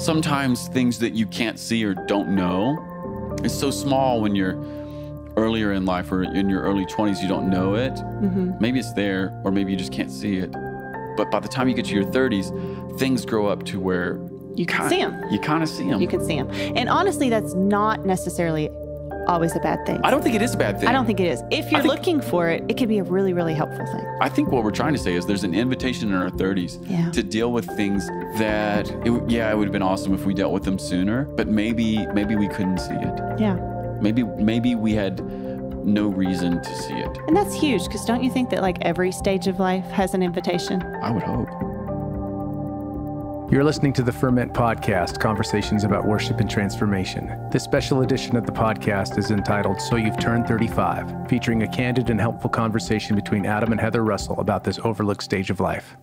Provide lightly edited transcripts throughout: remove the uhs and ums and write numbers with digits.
sometimes things that you can't see or don't know, it's so small when you're earlier in life or in your early 20s, you don't know it. Maybe it's there, or maybe you just can't see it. But by the time you get to your 30s, things grow up to where you can see them. You kind of see them. You can see them. And honestly, that's not necessarily always a bad thing. I don't think it is a bad thing. I don't think it is. If you're looking for it, it can be a really, really helpful thing. I think what we're trying to say is there's an invitation in our 30s to deal with things that, it would have been awesome if we dealt with them sooner, but maybe we couldn't see it. Yeah. Maybe we had no reason to see it. And that's huge, because don't you think that like every stage of life has an invitation? I would hope. You're listening to the Ferment podcast, conversations about worship and transformation. This special edition of the podcast is entitled So You've Turned 35, featuring a candid and helpful conversation between Adam and Heather Russell about this overlooked stage of life.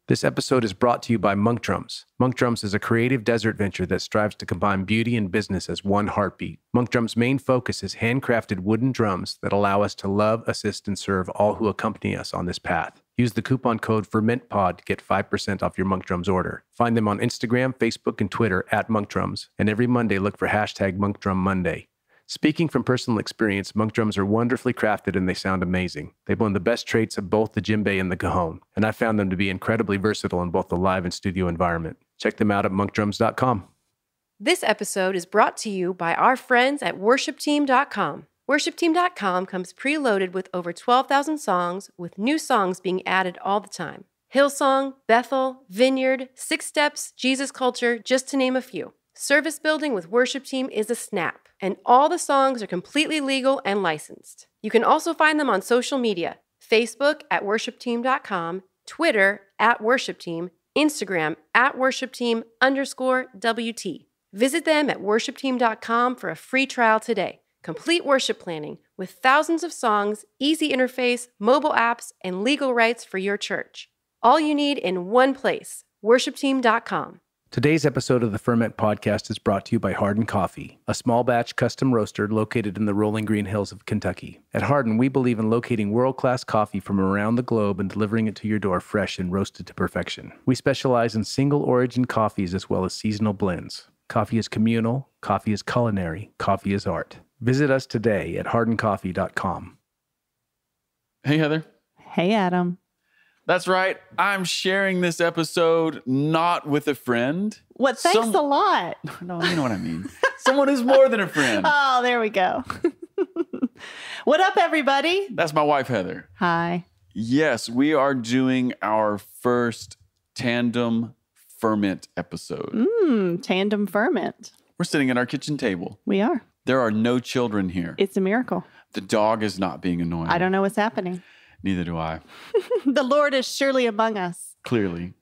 This episode is brought to you by Monk Drums. Monk Drums is a creative desert venture that strives to combine beauty and business as one heartbeat. Monk Drums' main focus is handcrafted wooden drums that allow us to love, assist, and serve all who accompany us on this path. Use the coupon code FERMENTPOD to get 5% off your Monk Drums order. Find them on Instagram, Facebook, and Twitter at Monk Drums. And every Monday, look for hashtag Monk Drum Monday. Speaking from personal experience, monk drums are wonderfully crafted and they sound amazing. They blend the best traits of both the djembe and the cajon, and I found them to be incredibly versatile in both the live and studio environment. Check them out at monkdrums.com. This episode is brought to you by our friends at worshipteam.com. Worshipteam.com comes preloaded with over 12,000 songs, with new songs being added all the time. Hillsong, Bethel, Vineyard, Six Steps, Jesus Culture, just to name a few. Service building with Worship Team is a snap, and all the songs are completely legal and licensed. You can also find them on social media, Facebook at worshipteam.com, Twitter at worshipteam, Instagram at worshipteam_WT. Visit them at worshipteam.com for a free trial today. Complete worship planning with thousands of songs, easy interface, mobile apps, and legal rights for your church. All you need in one place, worshipteam.com. Today's episode of the Ferment podcast is brought to you by Hardin Coffee, a small batch custom roaster located in the rolling green hills of Kentucky. At Hardin, we believe in locating world-class coffee from around the globe and delivering it to your door fresh and roasted to perfection. We specialize in single origin coffees as well as seasonal blends. Coffee is communal, coffee is culinary, coffee is art. Visit us today at hardincoffee.com. Hey, Heather. Hey, Adam. That's right. I'm sharing this episode not with a friend. What? Thanks a lot. No, you know what I mean. Someone who's more than a friend. Oh, there we go. What up, everybody? That's my wife, Heather. Hi. Yes, we are doing our first tandem ferment episode. Tandem ferment. We're sitting at our kitchen table. We are. There are no children here. It's a miracle. The dog is not being annoying. I don't know what's happening. Neither do I. The Lord is surely among us. Clearly.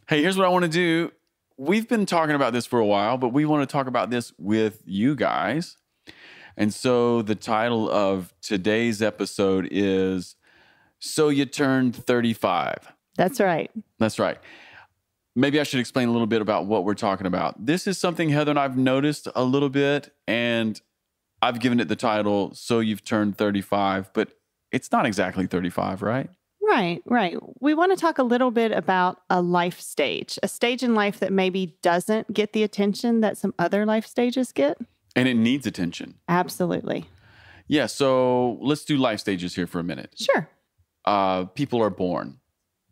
Hey, here's what I want to do. We've been talking about this for a while, but we want to talk about this with you guys. And so the title of today's episode is So You Turned 35. That's right. That's right. Maybe I should explain a little bit about what we're talking about. This is something Heather and I've noticed a little bit, and I've given it the title, So You've Turned 35, but it's not exactly 35, right? Right. We want to talk a little bit about a life stage, a stage in life that maybe doesn't get the attention that some other life stages get. And it needs attention. Absolutely. Yeah, so let's do life stages here for a minute. Sure. People are born.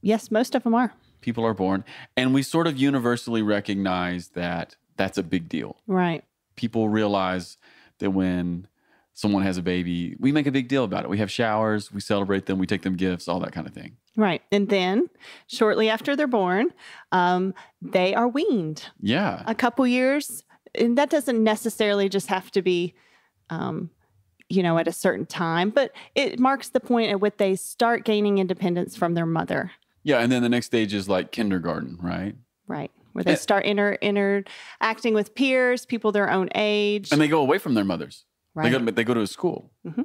Yes, most of them are. People are born. And we sort of universally recognize that that's a big deal. Right. People realize that when someone has a baby, we make a big deal about it. We have showers, we celebrate them, we take them gifts, all that kind of thing. Right. And then shortly after they're born, they are weaned. Yeah. A couple years. And that doesn't necessarily just have to be, at a certain time, but it marks the point at which they start gaining independence from their mother. Yeah. And then the next stage is like kindergarten, right? Right. Where they start interacting with peers, people their own age. And they go away from their mothers. Right. They go to a school. Mm-hmm.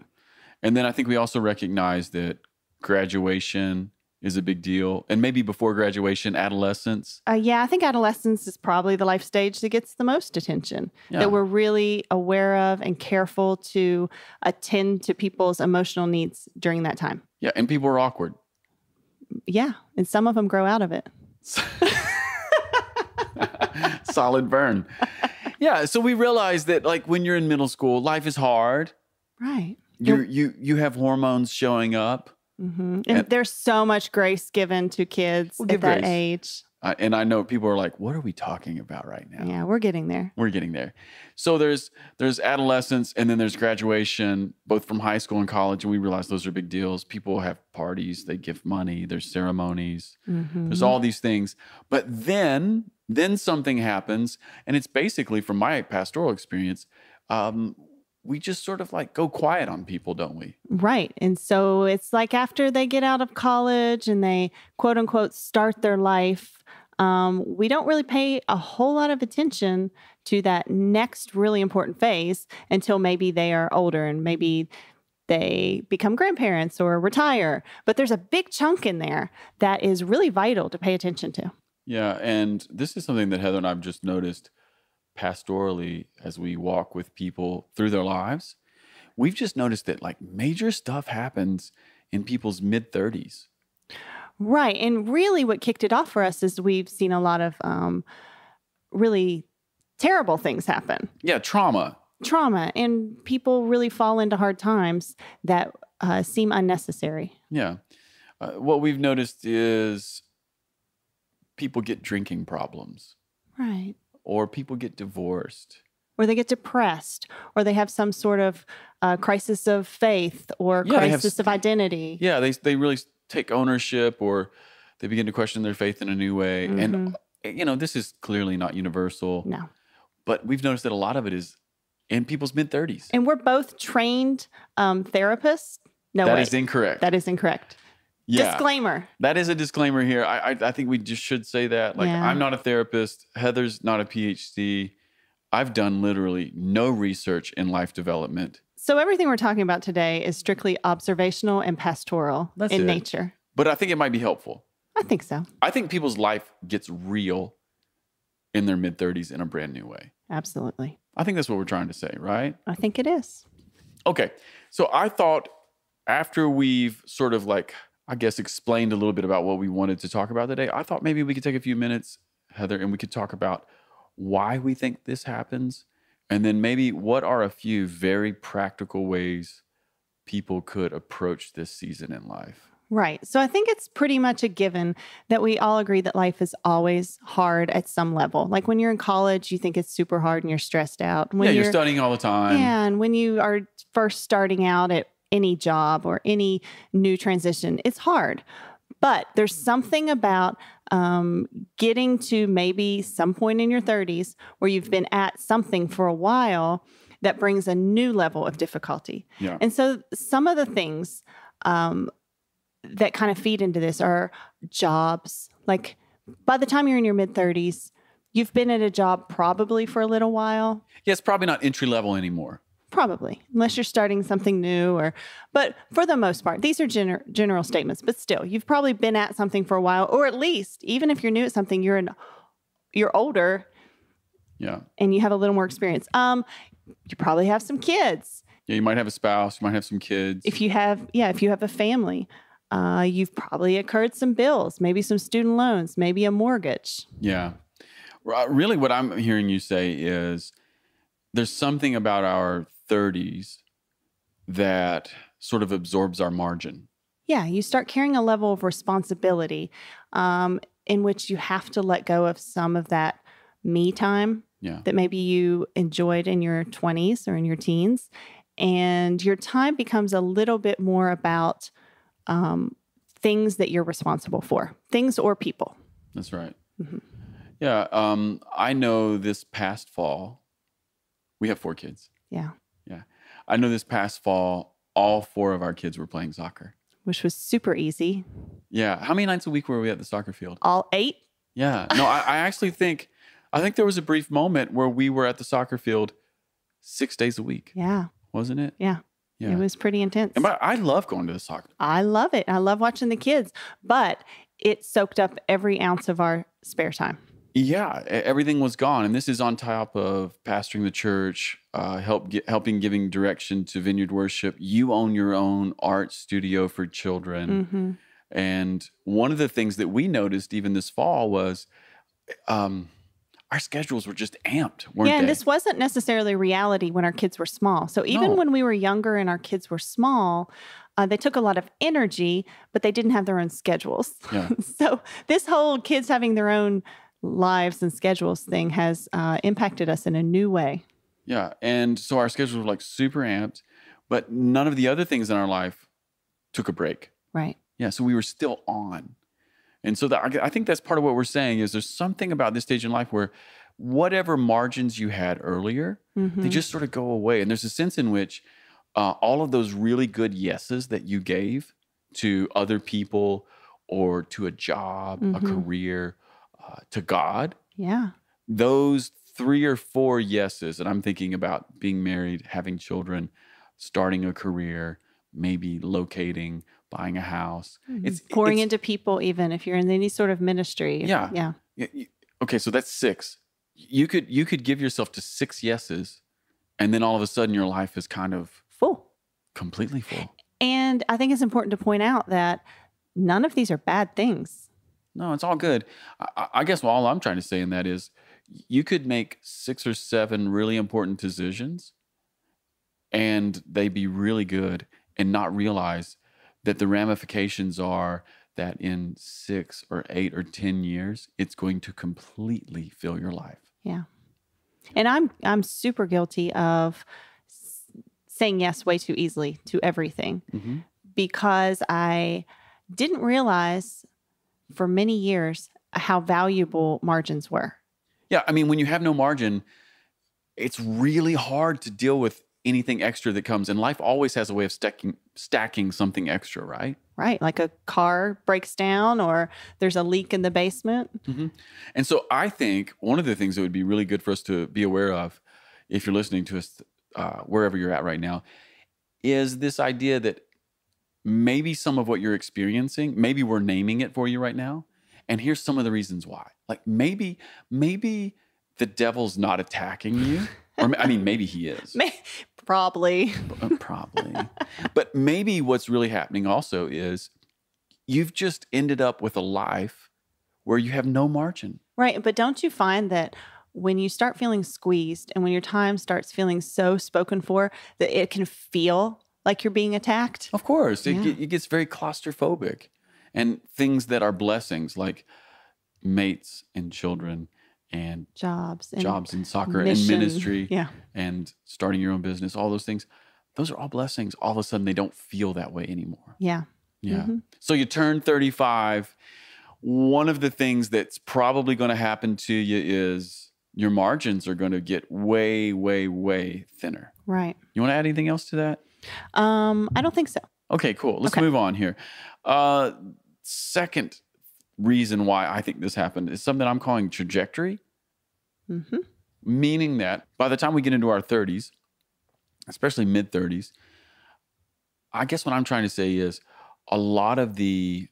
And then I think we also recognize that graduation is a big deal. And maybe before graduation, adolescence. I think adolescence is probably the life stage that gets the most attention, that we're really aware of and careful to attend to people's emotional needs during that time. Yeah, and people are awkward. Yeah. And some of them grow out of it. Solid burn. Yeah. So we realized that like when you're in middle school, life is hard. Right. You have hormones showing up. And there's so much grace given to kids at that age. And I know people are like, what are we talking about right now? Yeah, we're getting there. We're getting there. So there's adolescence, and then there's graduation, both from high school and college. And we realize those are big deals. People have parties, they give money, there's ceremonies, there's all these things. But then something happens, and it's basically, from my pastoral experience, we just sort of like go quiet on people, don't we? Right. And so it's like after they get out of college and they quote unquote start their life, we don't really pay a whole lot of attention to that next really important phase until maybe they are older and maybe they become grandparents or retire. But there's a big chunk in there that is really vital to pay attention to. Yeah. And this is something that Heather and I have just noticed pastorally as we walk with people through their lives. We've just noticed that like major stuff happens in people's mid-30s. Right. And really what kicked it off for us is we've seen a lot of really terrible things happen. Yeah, trauma. And people really fall into hard times that seem unnecessary. Yeah. What we've noticed is people get drinking problems. Right. Or people get divorced. Or they get depressed. Or they have some sort of crisis of faith or crisis of identity. Yeah, they really take ownership, or they begin to question their faith in a new way. And, this is clearly not universal. No. But we've noticed that a lot of it is in people's mid-30s. And we're both trained therapists. No, that is incorrect. That is incorrect. Yeah. Disclaimer. That is a disclaimer here. I think we just should say that. Like, I'm not a therapist. Heather's not a PhD. I've done literally no research in life development. So everything we're talking about today is strictly observational and pastoral in nature. But I think it might be helpful. I think so. I think people's life gets real in their mid-30s in a brand new way. Absolutely. I think that's what we're trying to say, right? I think it is. Okay. So I thought after we've sort of like, I guess, explained a little bit about what we wanted to talk about today, I thought maybe we could take a few minutes, Heather, and we could talk about why we think this happens, and then maybe what are a few very practical ways people could approach this season in life. Right. So I think it's pretty much a given that we all agree that life is always hard at some level. Like when you're in college, you think it's super hard and you're stressed out. When you're studying all the time. Yeah, and when you are first starting out at any job or any new transition, it's hard. But there's something about getting to maybe some point in your 30s where you've been at something for a while that brings a new level of difficulty. Yeah. And so some of the things that kind of feed into this are jobs. Like by the time you're in your mid-30s, you've been at a job probably for a little while. Yeah, it's probably not entry level anymore. Probably, unless you're starting something new but for the most part, these are general statements, but still, you've probably been at something for a while, or at least, even if you're new at something, you're older. Yeah. And you have a little more experience. You probably have some kids. Yeah, you might have a spouse, you might have some kids. If you have a family, you've probably incurred some bills, maybe some student loans, maybe a mortgage. Yeah. Really what I'm hearing you say is there's something about our 30s that sort of absorbs our margin. Yeah, you start carrying a level of responsibility in which you have to let go of some of that me time that maybe you enjoyed in your 20s or in your teens. And your time becomes a little bit more about things that you're responsible for, things or people. That's right. Mm-hmm. Yeah, I know this past fall, we have 4 kids. Yeah. Yeah. I know this past fall, all 4 of our kids were playing soccer. Which was super easy. Yeah. How many nights a week were we at the soccer field? All 8? Yeah. No, I actually think there was a brief moment where we were at the soccer field 6 days a week. Yeah. Wasn't it? Yeah. It was pretty intense. And I love going to the soccer. I love it. I love watching the kids, but it soaked up every ounce of our spare time. Yeah, everything was gone. And this is on top of pastoring the church, helping giving direction to Vineyard Worship. You own your own art studio for children. Mm-hmm. And one of the things that we noticed even this fall was our schedules were just amped, weren't Yeah, and they? this wasn't necessarily reality when our kids were small. So even No. when we were younger and our kids were small, they took a lot of energy, but they didn't have their own schedules. Yeah. So this whole kids having their own lives and schedules thing has impacted us in a new way. Yeah. And so our schedules were like super amped, but none of the other things in our life took a break. Right. Yeah. So we were still on. And so I think that's part of what we're saying is there's something about this stage in life where whatever margins you had earlier, they just sort of go away. And there's a sense in which all of those really good yeses that you gave to other people or to a job, a career, to God, Yeah. those 3 or 4 yeses, and I'm thinking about being married, having children, starting a career, maybe locating, buying a house. It's Pouring into people, even if you're in any sort of ministry. Yeah. Yeah. Okay, so that's 6. You could give yourself to 6 yeses, and then all of a sudden your life is kind of Full. completely full. And I think it's important to point out that none of these are bad things. No, it's all good. I guess all I'm trying to say in that is you could make 6 or 7 really important decisions and they be really good and not realize that the ramifications are that in 6 or 8 or 10 years, it's going to completely fill your life. Yeah. And I'm super guilty of saying yes way too easily to everything because I didn't realize for many years how valuable margins were. Yeah, I mean, when you have no margin, it's really hard to deal with anything extra that comes. And life always has a way of stacking something extra, right? Right. Like a car breaks down or there's a leak in the basement. And so I think one of the things that would be really good for us to be aware of, if you're listening to us wherever you're at right now, is this idea that maybe some of what you're experiencing, maybe we're naming it for you right now. And here's some of the reasons why. Like maybe the devil's not attacking you. Or I mean, maybe he is. Probably. Probably. But maybe what's really happening also is you've just ended up with a life where you have no margin. Right. But don't you find that when you start feeling squeezed and when your time starts feeling so spoken for that it can feel like you're being attacked? Of course. It gets very claustrophobic. And things that are blessings like mates and children and jobs and soccer mission, and ministry and starting your own business, all those things, those are all blessings. All of a sudden, they don't feel that way anymore. Yeah. Yeah. So you turn 35. One of the things that's probably going to happen to you is your margins are going to get way, way, way thinner. Right. You want to add anything else to that? I don't think so. Okay, cool. Let's move on here. Second reason why I think this happened is something I'm calling trajectory. Meaning that by the time we get into our 30s, especially mid-30s, I guess what I'm trying to say is a lot of the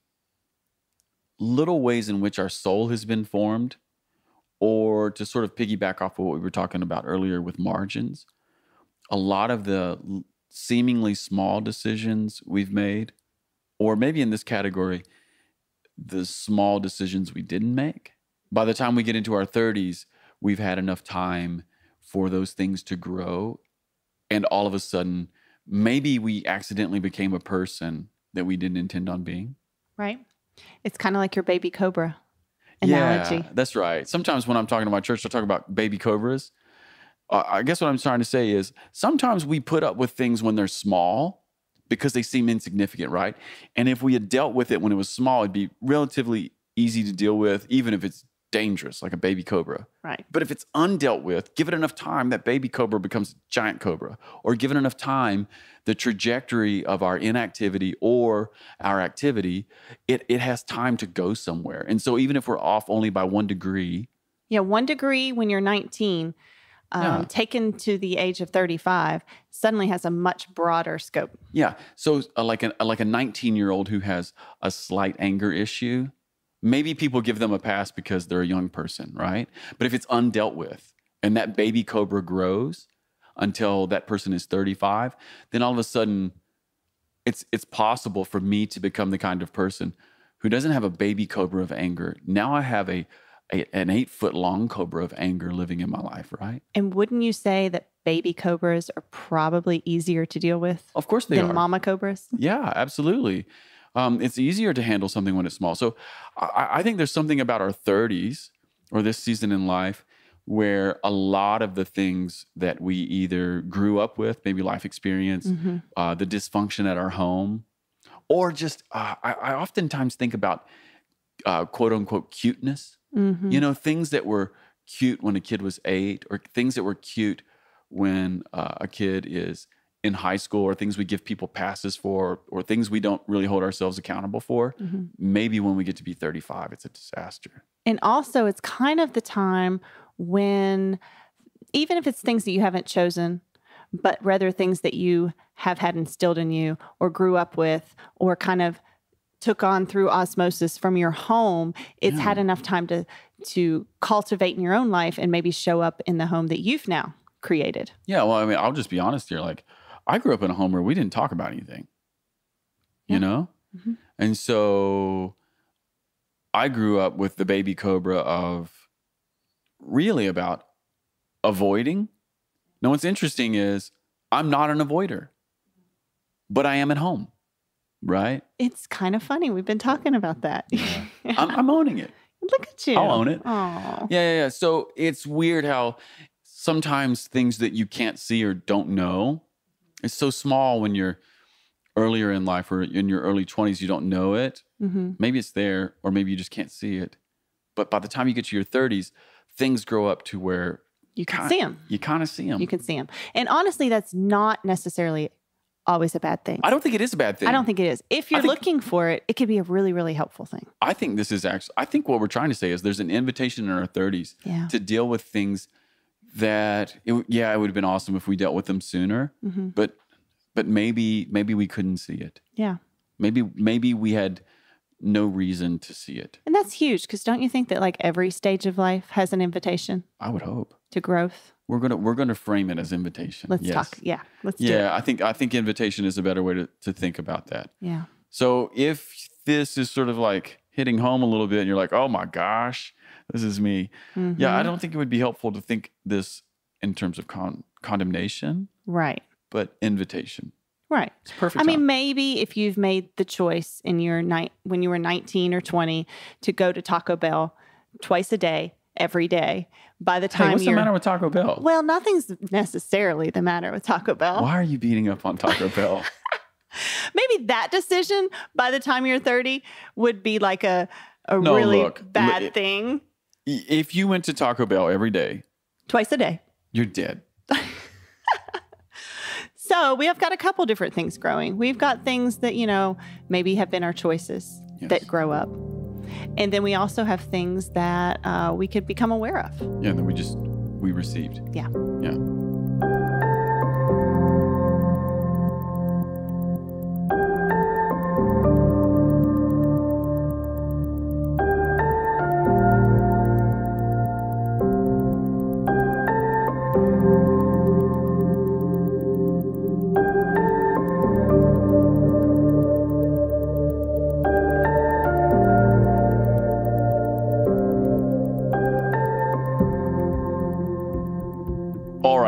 little ways in which our soul has been formed, or to sort of piggyback off of what we were talking about earlier with margins, a lot of the seemingly small decisions we've made, or maybe in this category, the small decisions we didn't make. By the time we get into our 30s, we've had enough time for those things to grow. And all of a sudden, maybe we accidentally became a person that we didn't intend on being. Right. It's kind of like your baby cobra analogy. Yeah, that's right. Sometimes when I'm talking to my church, I talk about baby cobras. I guess what I'm trying to say is sometimes we put up with things when they're small because they seem insignificant, right? And if we had dealt with it when it was small, it'd be relatively easy to deal with, even if it's dangerous, like a baby cobra. Right. But if it's undealt with, give it enough time, that baby cobra becomes a giant cobra. Or given enough time, the trajectory of our inactivity or our activity, it has time to go somewhere. And so even if we're off only by 1 degree. Yeah, 1 degree when you're 19, taken to the age of 35, suddenly has a much broader scope. Yeah. So like a 19-year-old who has a slight anger issue, maybe people give them a pass because they're a young person, right? But if it's undealt with and that baby cobra grows until that person is 35, then all of a sudden it's possible for me to become the kind of person who doesn't have a baby cobra of anger. Now I have an 8-foot long cobra of anger living in my life, right? And wouldn't you say that baby cobras are probably easier to deal with Of course they than are. mama cobras? Yeah, absolutely. It's easier to handle something when it's small. So I think there's something about our 30s or this season in life where a lot of the things that we either grew up with, maybe life experience, the dysfunction at our home, or just, I oftentimes think about quote unquote cuteness, things that were cute when a kid was 8, or things that were cute when a kid is in high school, or things we give people passes for, or things we don't really hold ourselves accountable for. Maybe when we get to be 35, it's a disaster. And also, it's kind of the time when, even if it's things that you haven't chosen, but rather things that you have had instilled in you or grew up with or kind of took on through osmosis from your home, it's had enough time to cultivate in your own life and maybe show up in the home that you've now created. Yeah, well, I mean, I'll just be honest here. Like, I grew up in a home where we didn't talk about anything, you know? And so I grew up with the baby cobra of really about avoiding. Now, what's interesting is I'm not an avoider, but I am at home, right? It's kind of funny. We've been talking about that. Yeah. I'm owning it. Look at you. I'll own it. Oh. Yeah. So it's weird how sometimes things that you can't see or don't know, it's so small when you're earlier in life or in your early 20s, you don't know it. Maybe it's there, or maybe you just can't see it. But by the time you get to your 30s, things grow up to where you can see them. You kind of see them. You can see them. And honestly, that's not necessarily always a bad thing. I don't think it is a bad thing. I don't think it is. If you're looking for it, it could be a really, really helpful thing. I think this is actually, I think what we're trying to say is there's an invitation in our 30s to deal with things that, it would have been awesome if we dealt with them sooner, but maybe we couldn't see it. Yeah. Maybe we had no reason to see it. And that's huge, because don't you think that like every stage of life has an invitation? I would hope. To growth. We're gonna frame it as invitation. Let's talk. Yeah. Let's do it. Yeah, I think invitation is a better way to think about that. Yeah. So if this is sort of like hitting home a little bit and you're like, oh my gosh, this is me. Yeah, I don't think it would be helpful to think this in terms of condemnation. Right. But invitation. Right. It's perfect. I mean, maybe if you've made the choice in your when you were 19 or 20 to go to Taco Bell twice a day, every day, by the time what's the matter with Taco Bell? Well, nothing's necessarily the matter with Taco Bell. Why are you beating up on Taco Bell? Maybe that decision by the time you're 30 would be like a really bad thing. If you went to Taco Bell every day, twice a day, you're dead. So we have got a couple different things growing. We've got things that, maybe have been our choices that grow up. And then we also have things that we could become aware of. Yeah, and then we received. Yeah. Yeah.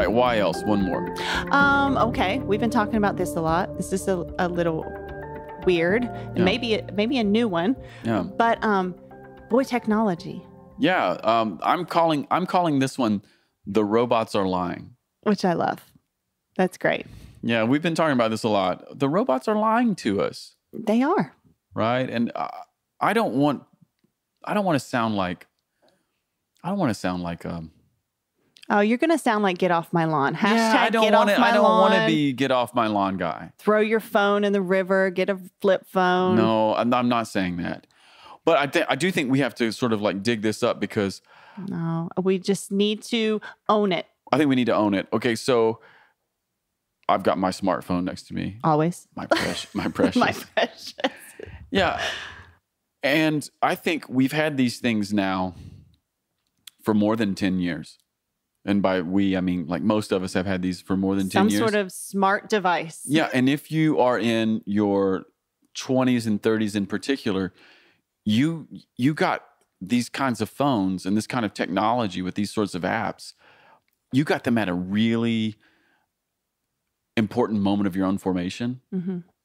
Why else? One more. Okay. We've been talking about this a lot. This is a little weird. Yeah. Maybe a new one. Yeah. But boy, technology. Yeah. I'm calling this one "The Robots Are Lying," which I love. That's great. Yeah, we've been talking about this a lot. The robots are lying to us. They are. Right, and I don't want to sound like. Oh, you're going to sound like get off my lawn. Hashtag I don't get off my lawn. I don't want to be get off my lawn guy. Throw your phone in the river, get a flip phone. No, I'm not saying that. But I do think we have to sort of like dig this up because. No, we just need to own it. I think we need to own it. Okay, so I've got my smartphone next to me. Always. My precious. My precious. Yeah. And I think we've had these things now for more than 10 years. And by we, I mean, like most of us have had these for more than 10 years. Some sort of smart device. Yeah. And if you are in your 20s and 30s in particular, you got these kinds of phones and this kind of technology with these sorts of apps. You got them at a really important moment of your own formation,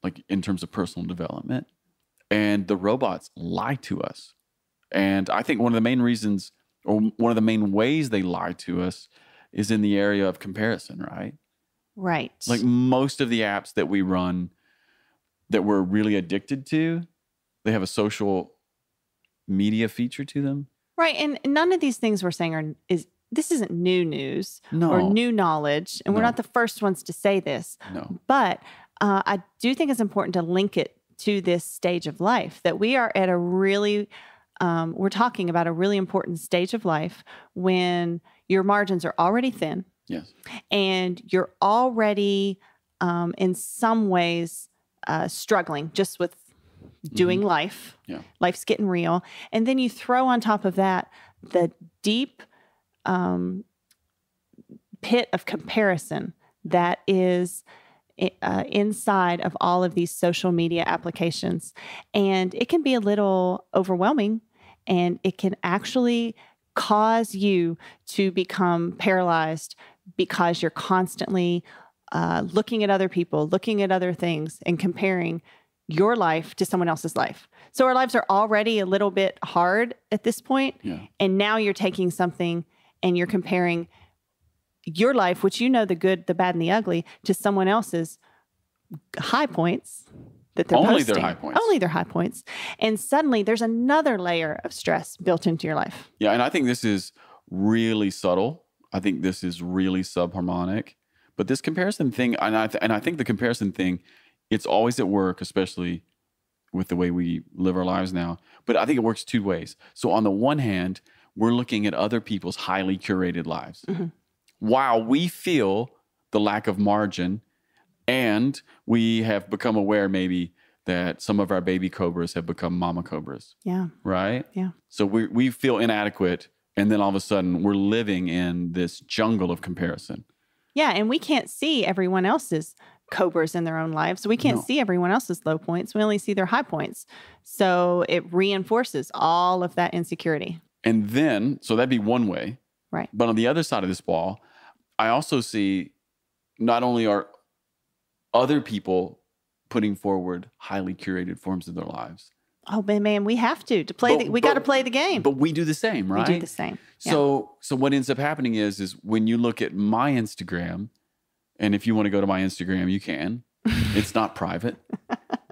like in terms of personal development. And the robots lie to us. And I think one of the main reasons, or one of the main ways they lie to us, is in the area of comparison, right? Right. Like most of the apps that we run that we're really addicted to, they have a social media feature to them. Right. And none of these things we're saying this isn't new news No. or new knowledge. And we're No. not the first ones to say this. No. But I do think it's important to link it to this stage of life, that we are at a really, we're talking about a really important stage of life when your margins are already thin. Yes. And you're already, in some ways, struggling just with doing life. Yeah. Life's getting real. And then you throw on top of that the deep pit of comparison that is inside of all of these social media applications. And it can be a little overwhelming, and it can actually cause you to become paralyzed because you're constantly looking at other people, looking at other things, and comparing your life to someone else's life. So our lives are already a little bit hard at this point. Yeah. And now you're taking something and you're comparing your life, which you know the good, the bad, and the ugly, to someone else's high points that they're Only posting. their high points. Only their high points. And suddenly there's another layer of stress built into your life. Yeah. And I think this is really subtle. I think this is really subharmonic. But this comparison thing, and I think the comparison thing, it's always at work, especially with the way we live our lives now. But I think it works two ways. So on the one hand, we're looking at other people's highly curated lives. While we feel the lack of margin, and we have become aware maybe that some of our baby cobras have become mama cobras, Yeah. right? Yeah. So we feel inadequate, and then all of a sudden we're living in this jungle of comparison. Yeah. And we can't see everyone else's cobras in their own lives. We can't No. see everyone else's low points. We only see their high points. So it reinforces all of that insecurity. And then, so that'd be one way. Right. But on the other side of this ball, I also see not only are other people putting forward highly curated forms of their lives. Oh, man, we have to play. We got to play the game. But we do the same, right? We do the same. Yeah. So what ends up happening is when you look at my Instagram, and if you want to go to my Instagram, you can. It's not private.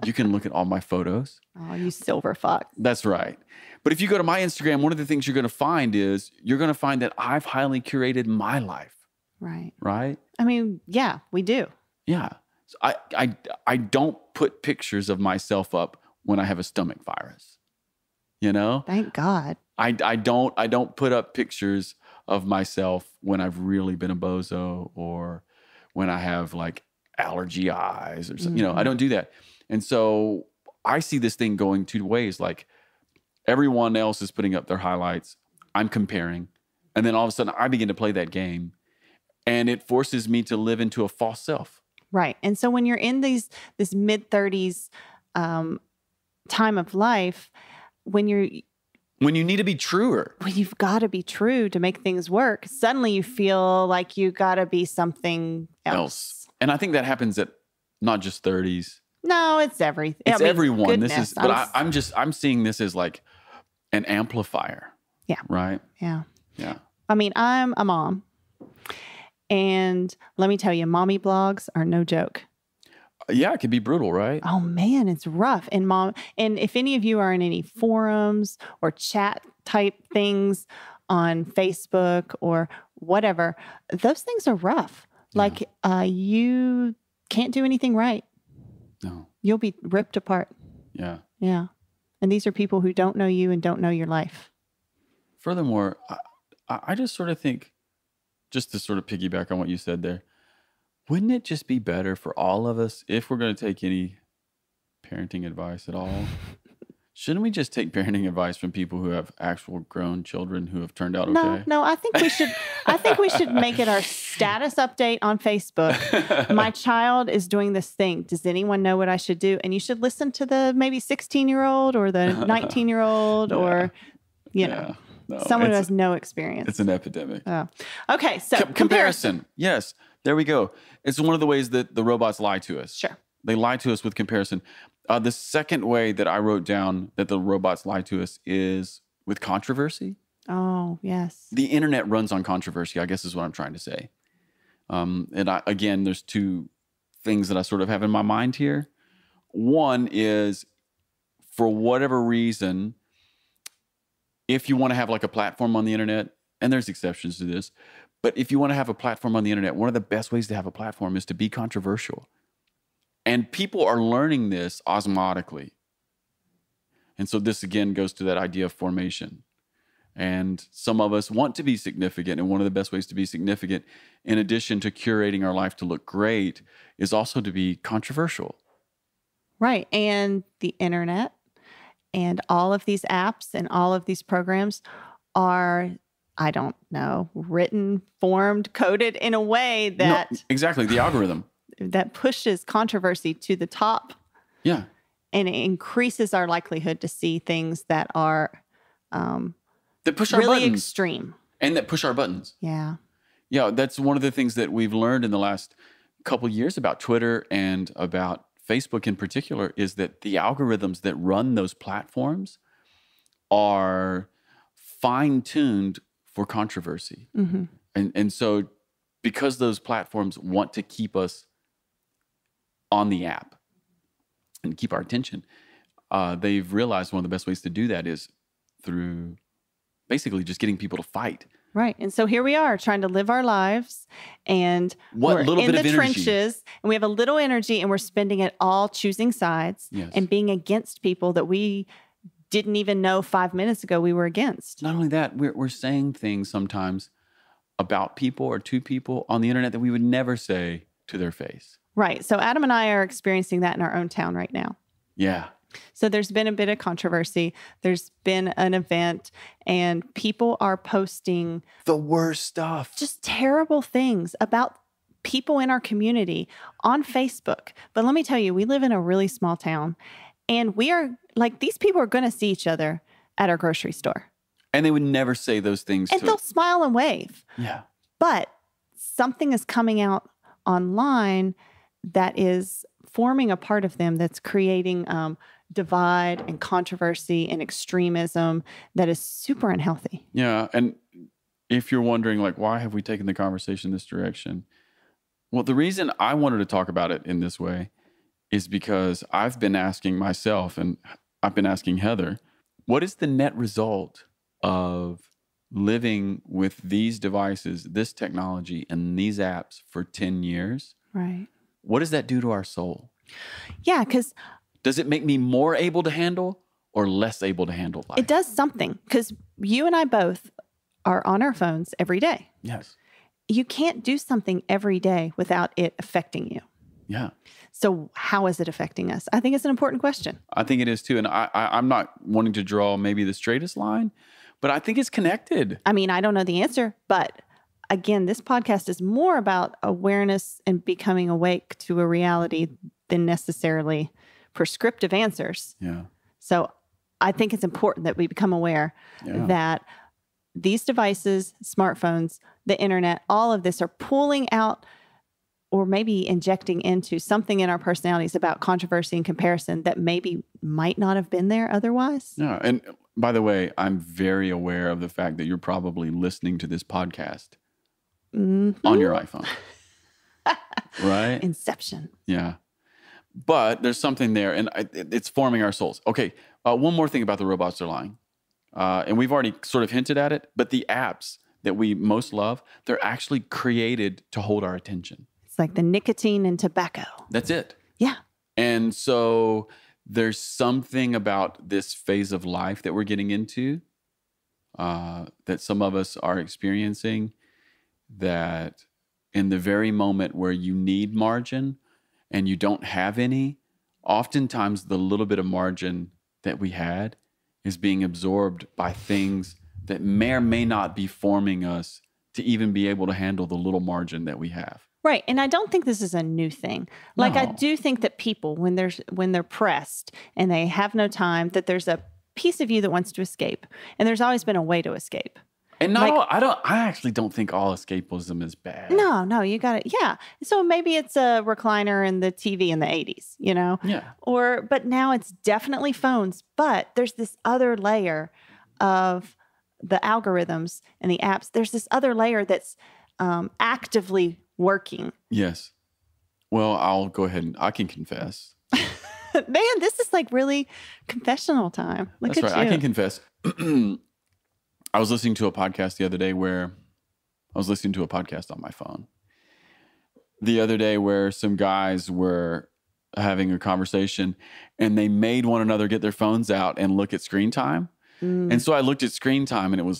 You can look at all my photos. Oh, you silver fox. That's right. But if you go to my Instagram, one of the things you're going to find that I've highly curated my life, Right. right? I mean, yeah, we do. Yeah. So I don't put pictures of myself up when I have a stomach virus. You know? Thank God. I don't put up pictures of myself when I've really been a bozo, or when I have like allergy eyes or something. You know, I don't do that. And so I see this thing going two ways. Like everyone else is putting up their highlights. I'm comparing. And then all of a sudden I begin to play that game, and it forces me to live into a false self. Right. And so when you're in this mid-30s time of life, when you need to be truer. When you've got to be true to make things work, suddenly you feel like you got to be something else. And I think that happens at not just 30s. No, it's everything. It's everyone. Goodness, I'm seeing this as like an amplifier. Yeah. Right? Yeah. Yeah. I mean, I'm a mom. And let me tell you, mommy blogs are no joke. Yeah, it can be brutal, right? Oh man, it's rough. And if any of you are in any forums or chat type things on Facebook or whatever, those things are rough. Yeah. Like you can't do anything right. No. You'll be ripped apart. Yeah. Yeah. And these are people who don't know you and don't know your life. Furthermore, I just sort of think, just to sort of piggyback on what you said there, wouldn't it just be better for all of us, if we're going to take any parenting advice at all, Shouldn't we just take parenting advice from people who have actual grown children who have turned out okay? No, I think we should. I think we should make it our status update on Facebook. My child is doing this thing. Does anyone know what I should do? And you should listen to the maybe 16-year-old or the 19-year-old or, someone who has no experience. It's an epidemic. Oh. Okay, so comparison. Yes, there we go. It's one of the ways that the robots lie to us. Sure. They lie to us with comparison. The second way that I wrote down that the robots lie to us is with controversy. Oh, yes. The internet runs on controversy, I guess is what I'm trying to say. Again, there's two things that I sort of have in my mind here. One is, for whatever reason, if you want to have like a platform on the internet, and there's exceptions to this, but if you want to have a platform on the internet, one of the best ways to have a platform is to be controversial. And people are learning this osmotically. And so this again goes to that idea of formation. And some of us want to be significant. And one of the best ways to be significant, in addition to curating our life to look great, is also to be controversial. Right. And the internet and all of these apps and all of these programs are, I don't know, written, formed, coded in a way that... No, exactly, the algorithm. That pushes controversy to the top. Yeah. And it increases our likelihood to see things that are that push our really buttons. extreme. And that push our buttons. Yeah. Yeah, that's one of the things that we've learned in the last couple of years about Twitter and about Facebook in particular, is that the algorithms that run those platforms are fine-tuned for controversy. Mm-hmm. And so because those platforms want to keep us on the app and keep our attention, they've realized one of the best ways to do that is through basically just getting people to fight. Right. And so here we are trying to live our lives, and we're in the trenches, and we have a little energy, and we're spending it all choosing sides and being against people that we didn't even know 5 minutes ago we were against. Not only that, we're saying things sometimes about people or to people on the internet that we would never say to their face. Right. So Adam and I are experiencing that in our own town right now. Yeah. So there's been a bit of controversy. There's been an event, and people are posting the worst stuff. Just terrible things about people in our community on Facebook. But let me tell you, we live in a really small town, and we are like, these people are going to see each other at our grocery store. And they would never say those things. And they'll smile and wave. Yeah. But something is coming out online that is forming a part of them that's creating divide and controversy and extremism that is super unhealthy. Yeah. And if you're wondering, like, why have we taken the conversation this direction? Well, the reason I wanted to talk about it in this way is because I've been asking myself, and I've been asking Heather, what is the net result of living with these devices, this technology, and these apps for 10 years? Right. What does that do to our soul? Yeah, because... Does it make me more able to handle or less able to handle life? It does something, because you and I both are on our phones every day. Yes. You can't do something every day without it affecting you. Yeah. So how is it affecting us? I think it's an important question. I think it is too. And I'm not wanting to draw maybe the straightest line, but I think it's connected. I mean, I don't know the answer, but again, this podcast is more about awareness and becoming awake to a reality than necessarily prescriptive answers. Yeah. So I think it's important that we become aware that these devices, smartphones, the internet, all of this are pulling out or maybe injecting into something in our personalities about controversy and comparison that maybe might not have been there otherwise. Yeah. And by the way, I'm very aware of the fact that you're probably listening to this podcast on your iPhone. Right? Inception. Yeah. But there's something there, and it's forming our souls. Okay, one more thing about the robots are lying. And we've already sort of hinted at it, but the apps that we most love, they're actually created to hold our attention. It's like the nicotine and tobacco. That's it. Yeah. And so there's something about this phase of life that we're getting into that some of us are experiencing, that in the very moment where you need margin and you don't have any, oftentimes the little bit of margin that we had is being absorbed by things that may or may not be forming us to even be able to handle the little margin that we have. Right. And I don't think this is a new thing. Like, No. I do think that people, when they're pressed and they have no time, that there's a piece of you that wants to escape. And there's always been a way to escape. And not all, I actually don't think all escapism is bad. No, you got it. Yeah. So maybe it's a recliner and the TV in the 80s, you know? Yeah. But now it's definitely phones. But there's this other layer of the algorithms and the apps. There's this other layer that's actively working. Yes. Well, I'll go ahead and I can confess. Man, this is like really confessional time. That's right. You. I can confess. I was listening to a podcast the other day where I was listening to a podcast on my phone the other day where some guys were having a conversation and they made one another get their phones out and look at screen time. And so I looked at screen time and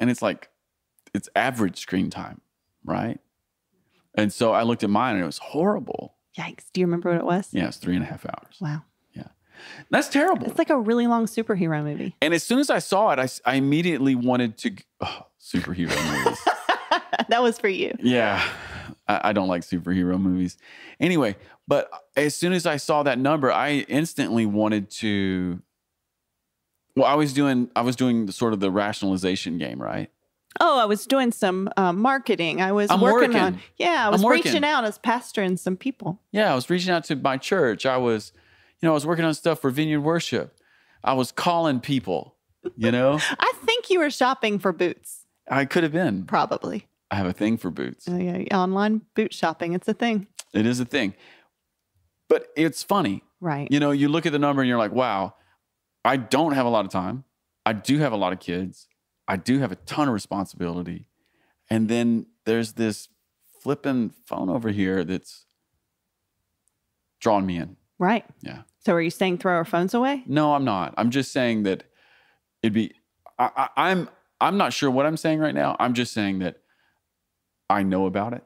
it's like, it's average screen time, right? And so I looked at mine and it was horrible. Yikes. Do you remember what it was? Yeah, it's 3.5 hours. Wow. Yeah. That's terrible. It's like a really long superhero movie. And as soon as I saw it, I immediately wanted to, superhero movies. That was for you. Yeah. I don't like superhero movies. Anyway, but as soon as I saw that number, I instantly wanted to, well, I was doing the sort of the rationalization game, right? Oh, I was doing some marketing. I was working on, I was reaching out as pastoring some people. Yeah, I was reaching out to my church. I was working on stuff for Vineyard Worship. I was calling people, I think you were shopping for boots. I could have been. Probably. I have a thing for boots. Yeah, online boot shopping. It's a thing. It is a thing. But it's funny. Right. You look at the number and you're like, wow, I don't have a lot of time. I do have a lot of kids. I do have a ton of responsibility. And then there's this flipping phone over here that's drawing me in. Right. Yeah. So are you saying throw our phones away? No, I'm not. I'm just saying that I'm not sure what I'm saying right now. I'm just saying that I know about it.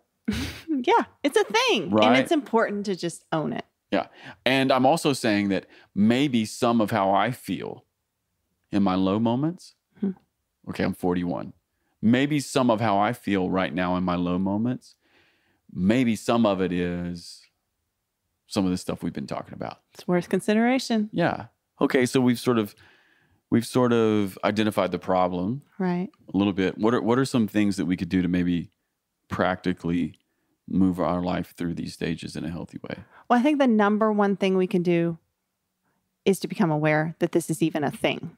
Yeah, it's a thing. Right. And it's important to just own it. Yeah. And I'm also saying that maybe some of how I feel in my low moments, okay, I'm 41. Maybe some of how I feel right now in my low moments, maybe some of it is some of the stuff we've been talking about. It's worth consideration. Yeah. Okay, so we've sort of identified the problem. Right. A little bit. What are some things that we could do to maybe practically move our life through these stages in a healthy way? Well, I think the number one thing we can do is to become aware that this is even a thing.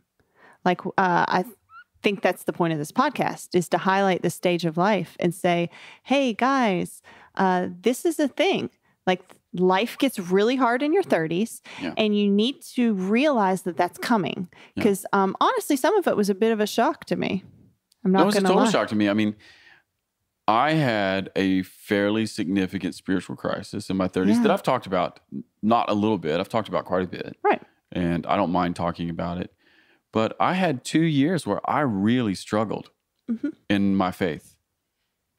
Like, I think that's the point of this podcast, is to highlight this stage of life and say, hey, guys, this is a thing. Like, life gets really hard in your 30s, and you need to realize that that's coming. Because honestly, some of it was a bit of a shock to me. I'm not going to lie. It was a total shock to me. I mean, I had a fairly significant spiritual crisis in my 30s that I've talked about, not a little bit. I've talked about quite a bit. Right. And I don't mind talking about it. But I had 2 years where I really struggled in my faith.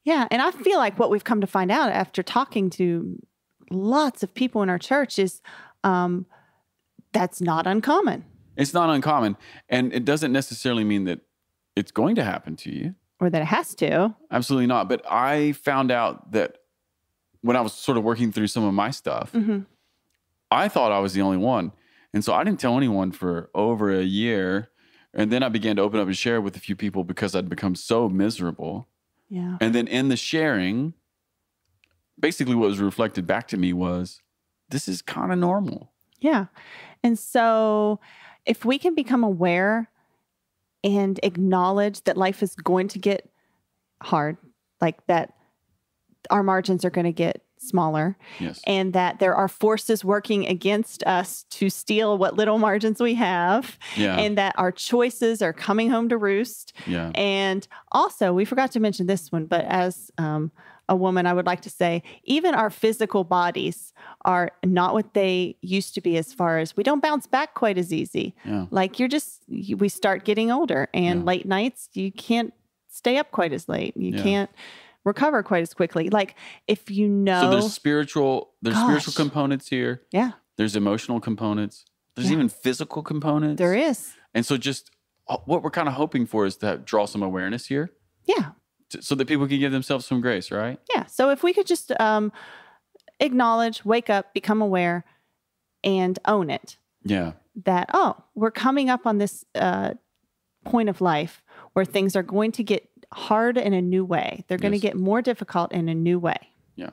Yeah. And I feel like what we've come to find out after talking to lots of people in our church is that's not uncommon. It's not uncommon. And it doesn't necessarily mean that it's going to happen to you. Or that it has to. Absolutely not. But I found out that when I was sort of working through some of my stuff, I thought I was the only one. And so I didn't tell anyone for over a year. And then I began to open up and share with a few people because I'd become so miserable. Yeah. And then in the sharing, basically what was reflected back to me was, this is kind of normal. Yeah. And so if we can become aware and acknowledge that life is going to get hard, like that our margins are going to get smaller, and that there are forces working against us to steal what little margins we have, and that our choices are coming home to roost. And also, we forgot to mention this one, but as a woman, I would like to say, even our physical bodies are not what they used to be, as far as we don't bounce back quite as easy. Like we start getting older, and late nights, you can't stay up quite as late. You can't recover quite as quickly. Like, if you know. So there's spiritual components here. Yeah. There's emotional components. There's even physical components. There is. And so just what we're kind of hoping for is to draw some awareness here. Yeah. So that people can give themselves some grace, right? Yeah. So if we could just acknowledge, wake up, become aware, and own it. Yeah. That, we're coming up on this point of life where things are going to get hard in a new way. They're going to get more difficult in a new way. Yeah.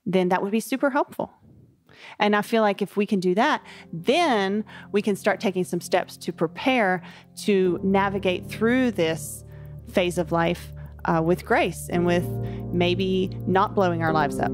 Then that would be super helpful. And I feel like if we can do that, then we can start taking some steps to prepare to navigate through this phase of life with grace and with maybe not blowing our lives up.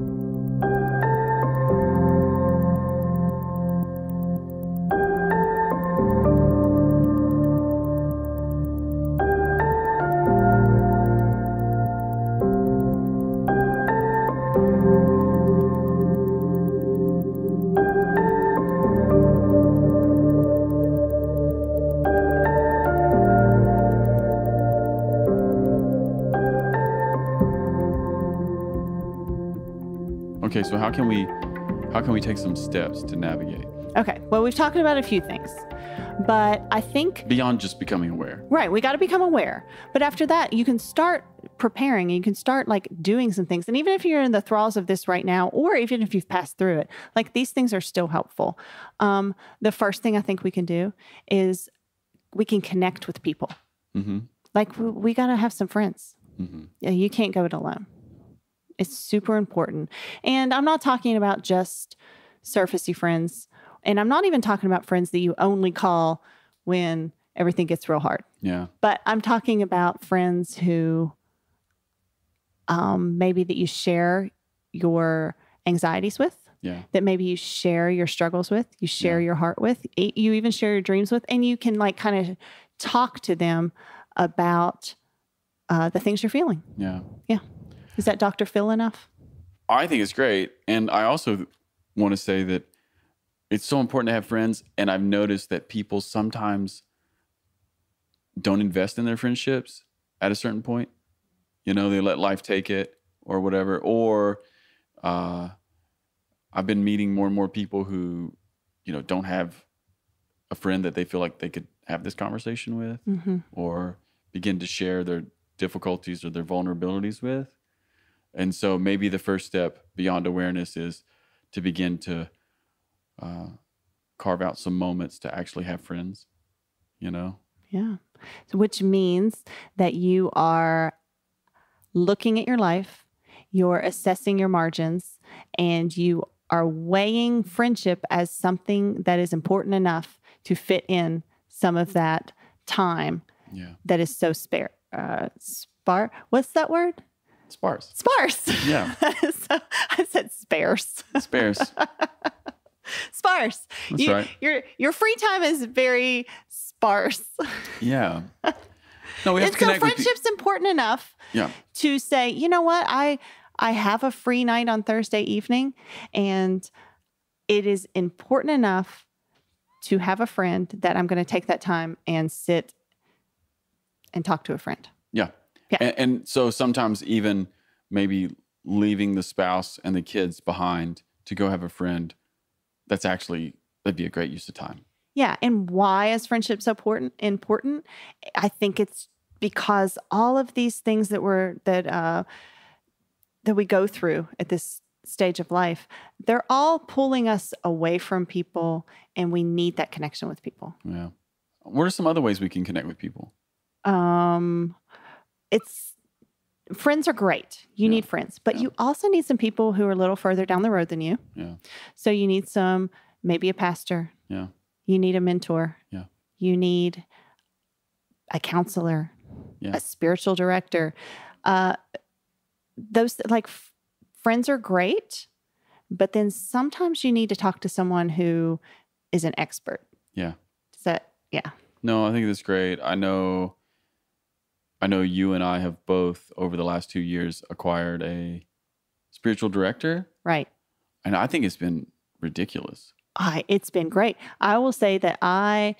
Okay, so how can we take some steps to navigate? Okay, well, we've talked about a few things, but I think Beyond just becoming aware. right, we got to become aware. But after that, you can start preparing and you can start like doing some things. And even if you're in the thralls of this right now, or even if you've passed through it, like these things are still helpful. The first thing I think we can do is we can connect with people. Mm-hmm. Like we got to have some friends. Mm-hmm. Yeah, you can't go it alone. It's super important. And I'm not talking about just surfacey friends. And I'm not even talking about friends that you only call when everything gets real hard. Yeah. But I'm talking about friends who maybe that you share your anxieties with, Yeah. that maybe you share your struggles with, you share your heart with, you even share your dreams with, and you can like kind of talk to them about the things you're feeling. Yeah. Yeah. Is that Dr. Phil enough? I think it's great. And I also want to say that it's so important to have friends. And I've noticed that people sometimes don't invest in their friendships at a certain point. You know, they let life take it or whatever. Or I've been meeting more and more people who, you know, don't have a friend that they feel like they could have this conversation with or begin to share their difficulties or their vulnerabilities with. And so maybe the first step beyond awareness is to begin to carve out some moments to actually have friends, you know? Yeah. So which means that you are looking at your life, you're assessing your margins, and you are weighing friendship as something that is important enough to fit in some of that time that is so what's that word? Sparse. Yeah. So I said sparse. Sparse. Sparse. That's right. Your free time is very sparse. Yeah. No, we have And to connect so friendship's important enough to say, you know what, I have a free night on Thursday evening, and it is important enough to have a friend that I'm going to take that time and sit and talk to a friend. Yeah. Yeah. And so sometimes even maybe leaving the spouse and the kids behind to go have a friend, that'd be a great use of time. Yeah. And why is friendship so important? I think it's because all of these things that we go through at this stage of life, they're all pulling us away from people, and we need that connection with people. Yeah. What are some other ways we can connect with people? Friends are great. You need friends, but you also need some people who are a little further down the road than you. Yeah. So you need maybe a pastor. Yeah. You need a mentor. Yeah. You need a counselor, a spiritual director. Friends are great, but then sometimes you need to talk to someone who is an expert. Yeah. No, I think that's great. I know you and I have both over the last 2 years acquired a spiritual director. Right. And I think it's been ridiculous. It's been great. I will say that I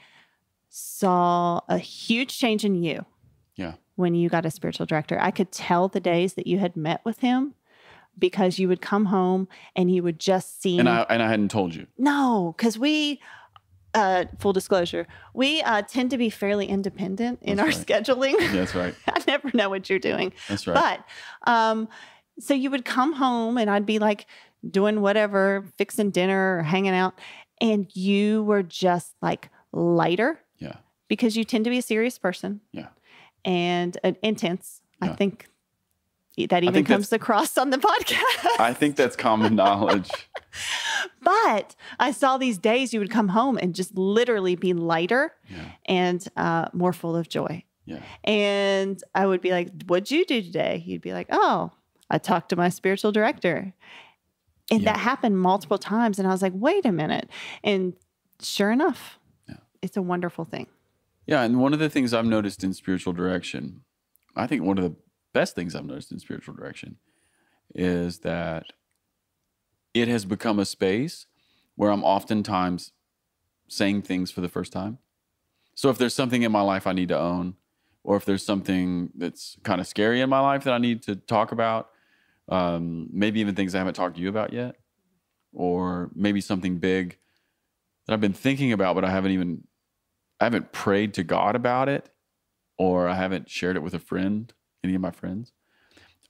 saw a huge change in you. Yeah. When you got a spiritual director. I could tell the days that you had met with him because you would come home and you would just see. And I hadn't told you. No, because full disclosure, we tend to be fairly independent in That's our right. scheduling. That's right. I never know what you're doing. That's right. But so you would come home and I'd be like doing whatever, fixing dinner or hanging out. And you were just like lighter. Yeah. Because you tend to be a serious person. Yeah. And intense. Yeah. I think that even comes across on the podcast. I think that's common knowledge. But I saw these days you would come home and just literally be lighter and more full of joy. Yeah. And I would be like, what'd you do today? You'd be like, oh, I talked to my spiritual director. And that happened multiple times. And I was like, wait a minute. And sure enough, it's a wonderful thing. Yeah. And one of the things I've noticed in spiritual direction, I think one of the best things I've noticed in spiritual direction is that it has become a space where I'm oftentimes saying things for the first time. So if there's something in my life I need to own, or if there's something that's kind of scary in my life that I need to talk about, maybe even things I haven't talked to you about yet, or maybe something big that I've been thinking about, but I haven't prayed to God about it, or I haven't shared it with a friend, any of my friends.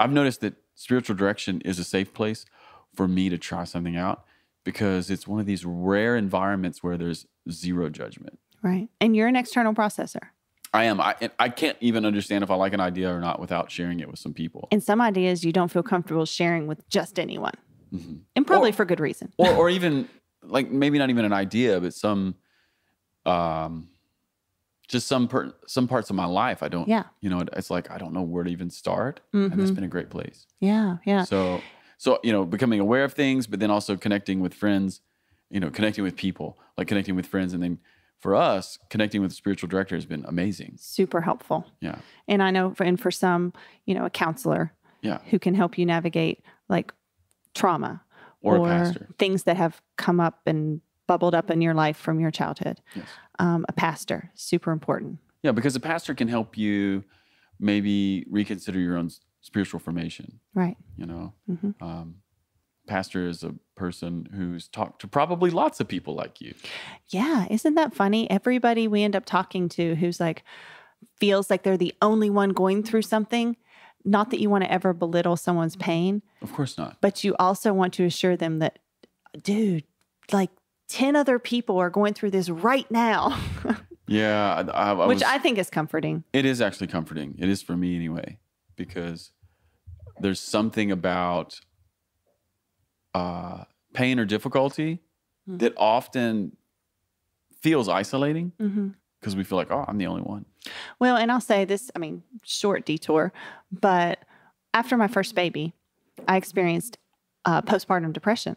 I've noticed that spiritual direction is a safe place for me to try something out because it's one of these rare environments where there's zero judgment. Right. And you're an external processor. I am. I can't even understand if I like an idea or not without sharing it with some people. And some ideas you don't feel comfortable sharing with just anyone. Mm-hmm. And probably for good reason. or even like maybe not even an idea, but some just some parts of my life I don't, it's like, I don't know where to even start. Mm-hmm. And it's been a great place. Yeah. Yeah. So, becoming aware of things, but then also connecting with friends, connecting with people, like connecting with friends. And then for us, connecting with the spiritual director has been amazing. Super helpful. Yeah. And I know for some, a counselor who can help you navigate like trauma or a pastor. Things that have come up and bubbled up in your life from your childhood. Yes. A pastor, super important. Yeah, because a pastor can help you maybe reconsider your own spiritual formation. Right. Mm-hmm. Pastor is a person who's talked to probably lots of people like you. Yeah. Isn't that funny? Everybody we end up talking to who's like, feels like they're the only one going through something. Not that you want to ever belittle someone's pain. Of course not. But you also want to assure them that, dude, like 10 other people are going through this right now. Yeah. Which I think is comforting. It is actually comforting. It is for me anyway, because there's something about pain or difficulty that often feels isolating because we feel like, oh, I'm the only one. Well, and I'll say this, short detour, but after my first baby, I experienced postpartum depression.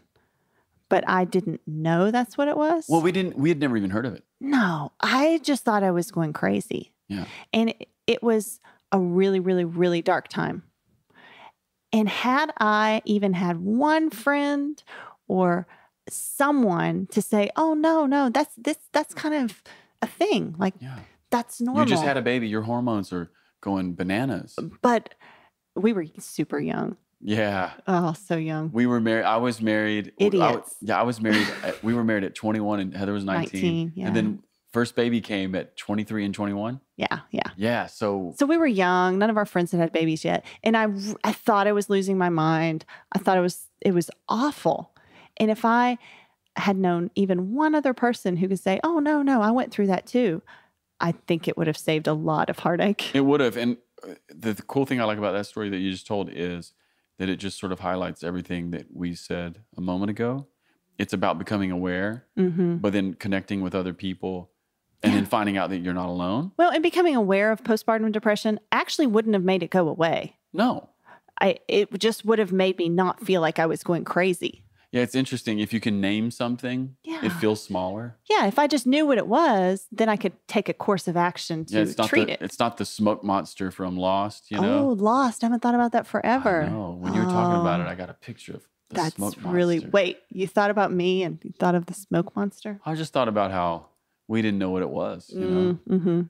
But I didn't know that's what it was. Well, we had never even heard of it. No, I just thought I was going crazy. Yeah. And it was a really, really, really dark time. And had I even had one friend or someone to say, oh, no, that's kind of a thing. Like, that's normal. You just had a baby. Your hormones are going bananas. But we were super young. Yeah. Oh, so young. We were married. I was married. Idiots. I was married. We were married at 21 and Heather was 19. Yeah. And then first baby came at 23 and 21. Yeah. Yeah. So we were young. None of our friends had babies yet. And I thought I was losing my mind. I thought it was awful. And if I had known even one other person who could say, oh, no, I went through that too, I think it would have saved a lot of heartache. It would have. And the cool thing I like about that story that you just told is that it just sort of highlights everything that we said a moment ago. It's about becoming aware, but then connecting with other people and then finding out that you're not alone. Well, and becoming aware of postpartum depression actually wouldn't have made it go away. No. It just would have made me not feel like I was going crazy. Yeah, it's interesting. If you can name something, it feels smaller. Yeah, if I just knew what it was, then I could take a course of action to treat it. It's not the smoke monster from Lost, you know? Oh, Lost. I haven't thought about that forever. I know. When you were talking about it, I got a picture of the smoke monster. That's really... Wait, you thought about me and you thought of the smoke monster? I just thought about how we didn't know what it was, you know? Mm-hmm.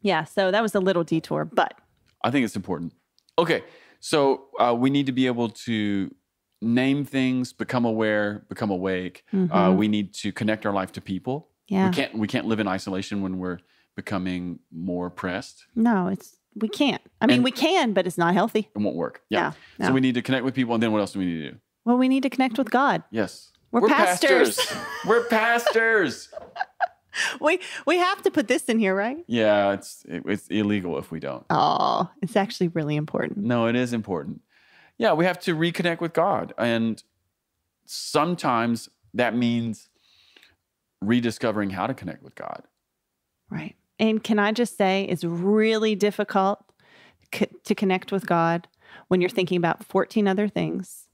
Yeah, so that was a little detour, but... I think it's important. Okay, so we need to be able to name things, become aware, become awake. We need to connect our life to people. Yeah. We can't live in isolation when we're becoming more pressed. No, we can't. I mean, And- we can, but it's not healthy. It won't work. Yeah. No. So we need to connect with people. And then what else do we need to do? Well, we need to connect with God. Yes. We're pastors. We're pastors. We have to put this in here, right? Yeah, it's illegal if we don't. Oh, it's actually really important. No, it is important. Yeah, we have to reconnect with God. And sometimes that means rediscovering how to connect with God. Right. And can I just say, it's really difficult to connect with God when you're thinking about 14 other things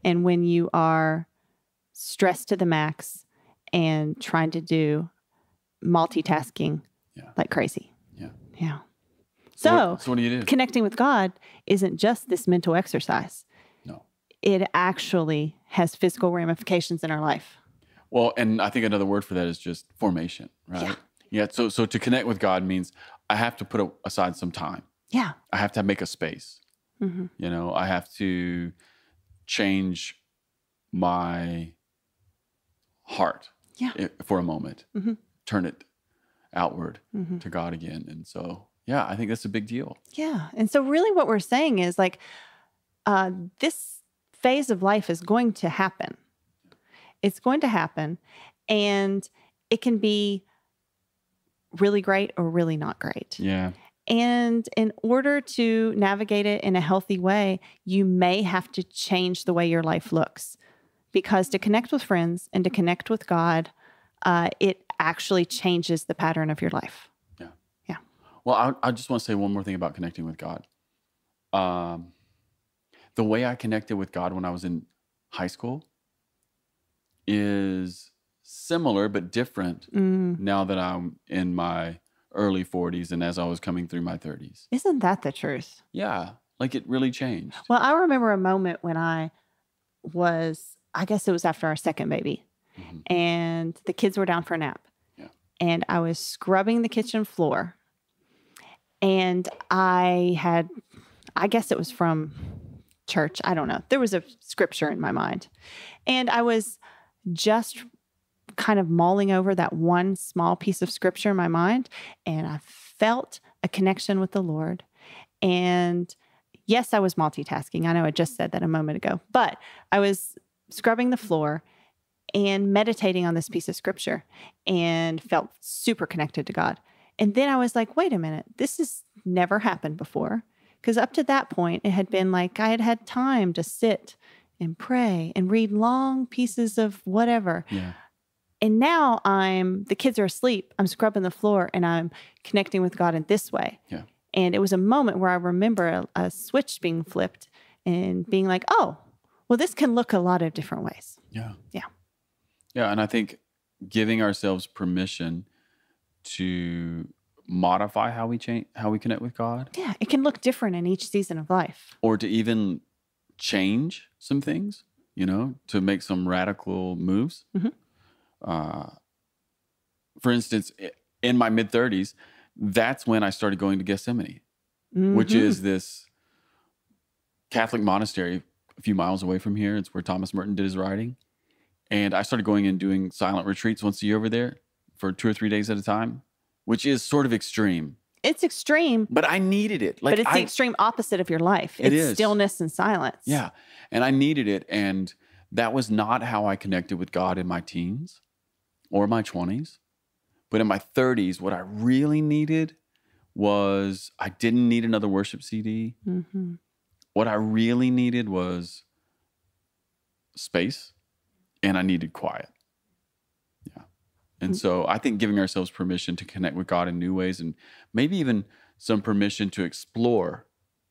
and when you are stressed to the max and trying to do multitasking like crazy. Yeah. Yeah. So what do you do? Connecting with God isn't just this mental exercise. No. It actually has physical ramifications in our life. Well, and I think another word for that is just formation, right? Yeah. So to connect with God means I have to put aside some time. Yeah. I have to make a space. Mm-hmm. You know, I have to change my heart for a moment, turn it outward to God again. And so, yeah, I think that's a big deal. Yeah. And so really what we're saying is like, this phase of life is going to happen. It's going to happen. And it can be really great or really not great. Yeah. And in order to navigate it in a healthy way, you may have to change the way your life looks. Because to connect with friends and to connect with God, it actually changes the pattern of your life. Yeah. Yeah. Well, I just want to say one more thing about connecting with God. The way I connected with God when I was in high school is similar but different now that I'm in my early 40s and as I was coming through my 30s. Isn't that the truth? Yeah, like it really changed. Well, I remember a moment when I guess it was after our second baby, and the kids were down for a nap. Yeah. And I was scrubbing the kitchen floor, and I guess it was from church. I don't know. There was a scripture in my mind, and I was just kind of mulling over that one small piece of scripture in my mind, and I felt a connection with the Lord. And yes, I was multitasking. I know I just said that a moment ago, but I was scrubbing the floor and meditating on this piece of scripture and felt super connected to God. And then I was like, wait a minute, this has never happened before. Because up to that point, it had been like I had had time to sit and pray and read long pieces of whatever. Yeah. And now the kids are asleep. I'm scrubbing the floor and I'm connecting with God in this way. Yeah. And it was a moment where I remember a switch being flipped and being like, oh, well, this can look a lot of different ways. Yeah. Yeah. Yeah. And I think giving ourselves permission to modify how we connect with God. Yeah. It can look different in each season of life. Or to even change some things, to make some radical moves. For instance, in my mid-30s, that's when I started going to Gethsemane, which is this Catholic monastery a few miles away from here. It's where Thomas Merton did his writing. And I started going and doing silent retreats once a year over there for 2 or 3 days at a time, which is sort of extreme. It's extreme. But I needed it. But it's the extreme opposite of your life. It's stillness and silence. Yeah. And I needed it. And that was not how I connected with God in my teens or my 20s. But in my 30s, what I really needed was, I didn't need another worship CD. What I really needed was space, and I needed quiet. Yeah. And so I think giving ourselves permission to connect with God in new ways, and maybe even some permission to explore,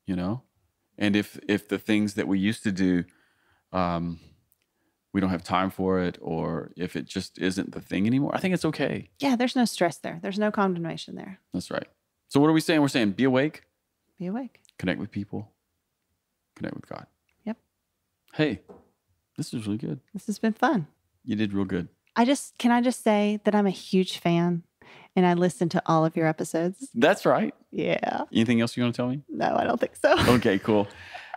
and if the things that we used to do, we don't have time for it, or if it just isn't the thing anymore, I think it's okay. Yeah, there's no stress there. There's no condemnation there. That's right. So what are we saying? We're saying be awake. Be awake. Connect with people. Connect with God. Yep. Hey, this is really good. This has been fun. You did real good. Can I just say that I'm a huge fan and I listen to all of your episodes. That's right. Yeah. Anything else you want to tell me? No, I don't think so. Okay, cool.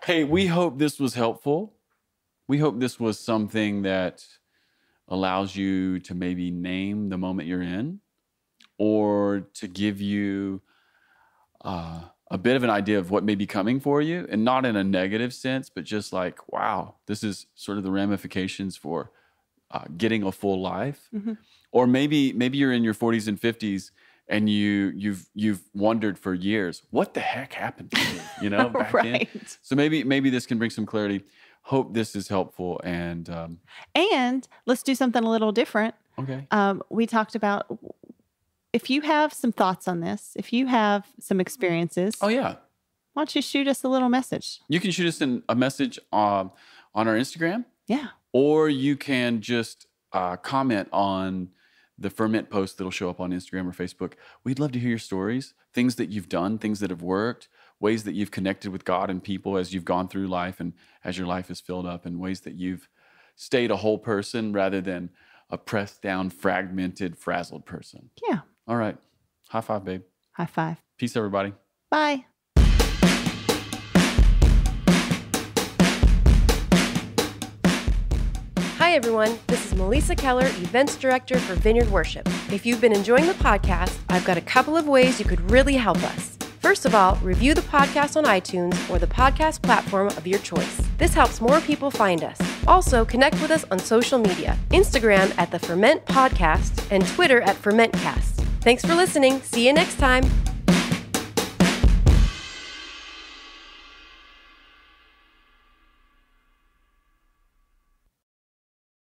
Hey, we hope this was helpful. We hope this was something that allows you to maybe name the moment you're in, or to give you a bit of an idea of what may be coming for you, and not in a negative sense, but just like, wow, this is sort of the ramifications for getting a full life. Mm-hmm. Or maybe you're in your 40s and 50s and you've wondered for years, what the heck happened to me, you know, back Right. then. So maybe this can bring some clarity. Hope this is helpful. And let's do something a little different. okay. We talked about, if you have some thoughts on this, if you have some experiences, Oh yeah. why don't you shoot us a little message? You can shoot us a message on our Instagram, Yeah. or you can just comment on the Ferment post that'll show up on Instagram or Facebook. We'd love to hear your stories, things that you've done, things that have worked, ways that you've connected with God and people as you've gone through life and as your life is filled up, and ways that you've stayed a whole person rather than a pressed down, fragmented, frazzled person. Yeah. All right. High five, babe. High five. Peace, everybody. Bye. Hi, everyone. This is Melissa Keller, Events Director for Vineyard Worship. If you've been enjoying the podcast, I've got a couple of ways you could really help us. First of all, review the podcast on iTunes or the podcast platform of your choice. This helps more people find us. Also, connect with us on social media, Instagram at the Ferment Podcast and Twitter at FermentCast. Thanks for listening. See you next time.